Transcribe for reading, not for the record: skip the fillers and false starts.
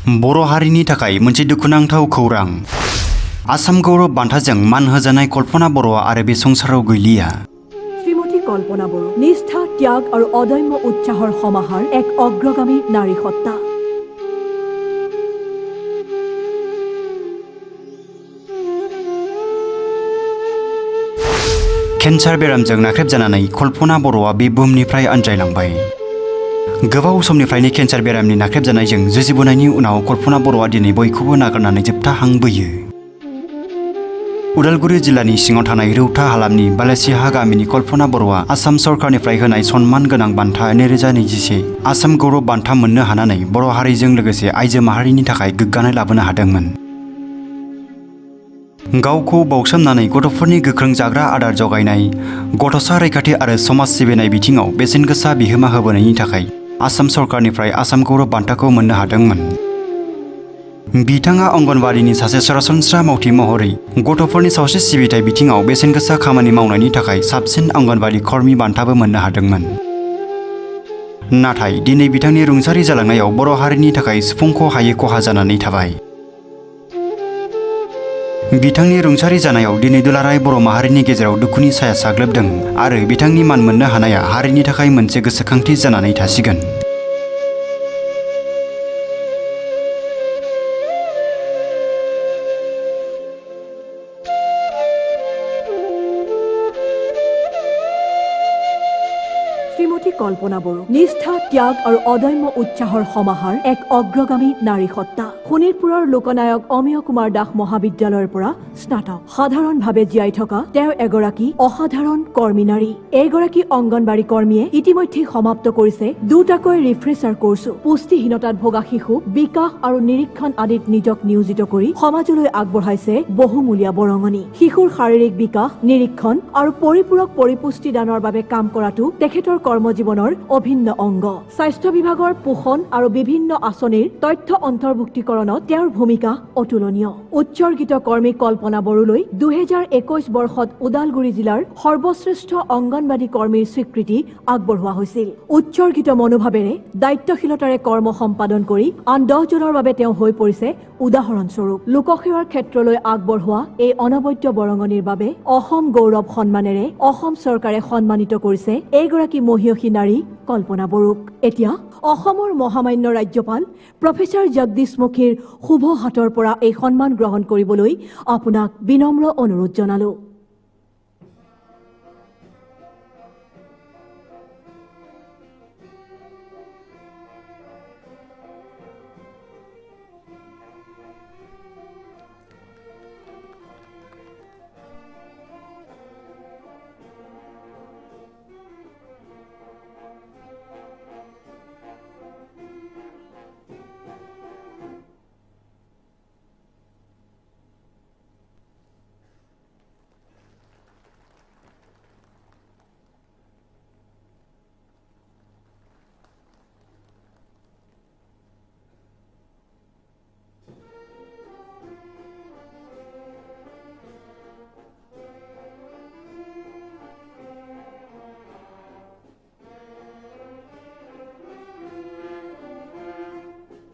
बर' हारिनि थाखाय मोनसे दुखुनांथाव खौरां। आसाम गौरव बान्थाजों मान होजानाय कल्पना बर'आ आरो बे संसाराव गैलिया। श्रीमती कल्पना बरो निष्ठा त्याग और अदम्य उत्साहर समाहार एक अग्रगामी नारी सत्ता। केन्सार बेरामजों नाख्रेबजानानै कल्पना बर'आ बे बुहुमनिफ्राय आनज्रायलांबाय। गोबाव समनिफ्रायनो केन्सार बेरामनि नाख्रेबजानायजों जुजिबोनायनि उनाव कल्पना बर'आ दिनै बयखौबो नागारनानै जोबथा हां बोयो। उदालगुरि जिल्लानि सिङाव थानाय रौता हालामनि बालासिहा गामिनि कल्पना बर'आ आसाम सरकारनिफ्राय होनाय सन्मान गोनां बान्था 2021 आसाम गौरव बान्था मोननो हानानै बर' हारिजों लोगोसे आइजो माहारिनि थाखाय गोग्गानाय लाबोनो हादोंमोन। गावखौ बाउसोमनानै गथ'फोरनि गोख्रों जाग्रा आदार जगायनाय, गथ'सा रैखाथि आरो समाज सिबिनाय बिथिङाव बेसेनगोसा बिहोमा होबोनायनि थाखाय आसाम सरकारनिफ्राय आसाम गौरव बान्थाखौ मोननो हादोंमोन। बिथाङा अंगनबाड़ीनि सासे सरासनस्रा मावथि महरै गथ'फोरनि सावस्रि सिबिथाय बिथिङाव बेसेनगोसा खामानि मावनायनि थाखाय साबसिन अंगनबाड़ी कर्मी बान्थाबो मोननो हादोंमोन। नाथाय दिनै बिथांनि रुंसारि जालांनायाव बर' हारिनि थाखाय सुफुंख' हायै खहा जानानै थाबाय। बिथांनि रुंसारि जानायाव दिनै दुलाराय बर' माहारिनि गेजेराव दुखुनि साया साग्लोबदों आरो बिथांनि मान मोननो हानाया हारिनि थाखाय मोनसे गोसोखांथि जानानै थासिगोन। श्रीमती कल्पना बरो निष्ठा त्याग और अदम्य उत्साहर समाहार एक अग्रगामी नारी सत्ता। शोणितपुৰৰ লোকনায়ক অমিয় কুমাৰ দাস মহাবিদ্যালয়ৰ পৰা স্নাতক। সাধাৰণভাৱে জীয়াই থকা তেওঁ এগৰাকী অসাধাৰণ কৰ্মী নাৰী। এইগৰাকী অংগনবাড়ী কৰ্মীয়ে ইতিমধ্যে সমাপ্ত কৰিছে দুটাকৈ ৰিফ্ৰেছাৰ কোৰ্ছো। পুষ্টিহীনতাত ভোগা শিশু বিকাশ আৰু নিৰীক্ষণ আদিত নিজক নিয়োজিত কৰি সমাজলৈ আগবঢ়াইছে বহুমূলীয়া বৰঙণি। শিশুৰ শাৰীৰিক বিকাশ, নিৰীক্ষণ আৰু পৰিপূৰক পৰিপুষ্টি দানৰ বাবে কাম কৰাটো তেখেতৰ কৰ্মজীৱনৰ অভিন্ন অংগ। স্বাস্থ্য বিভাগৰ পোষণ আৰু বিভিন্ন আঁচনিৰ তথ্য অন্তৰ্ভুক্তিকৰণত তেওঁৰ ভূমিকা অতুলনীয়। উৎসৰ্গিত কৰ্মী কল্পনা বড়োলৈ 2021 বৰ্ষত ওদালগুৰি জিলাৰ সৰ্বশ্ৰেষ্ঠ অংগনবাড়ী কৰ্মীৰ স্বীকৃতি আগবঢ়োৱা হৈছিল। উৎসৰ্গিত মনোভাৱেৰে দায়িত্বশীলতাৰে কৰ্ম সম্পাদন কৰি আন 10 জনৰ বাবে তেওঁ হৈ পৰিছে উদাহৰণস্বৰূপ। লোকসেৱাৰ ক্ষেত্ৰলৈ আগবঢ়োৱা এই অনবদ্য বৰঙণিৰ বাবে অসম গৌৰৱ সন্মানেৰে অসম চৰকাৰে সন্মানিত কৰিছে এইগৰাকী মহিয়সী নাৰী কল্পনা বড়োক। এতিয়া অসমৰ মহামান্য ৰাজ্যপাল প্ৰফেচাৰ জগদীশ মুখীৰ শুভ হাতৰ পৰা এই সন্মান গ্ৰহণ কৰিবলৈ আপোনাক বিনম্ৰ অনুৰোধ জনালো।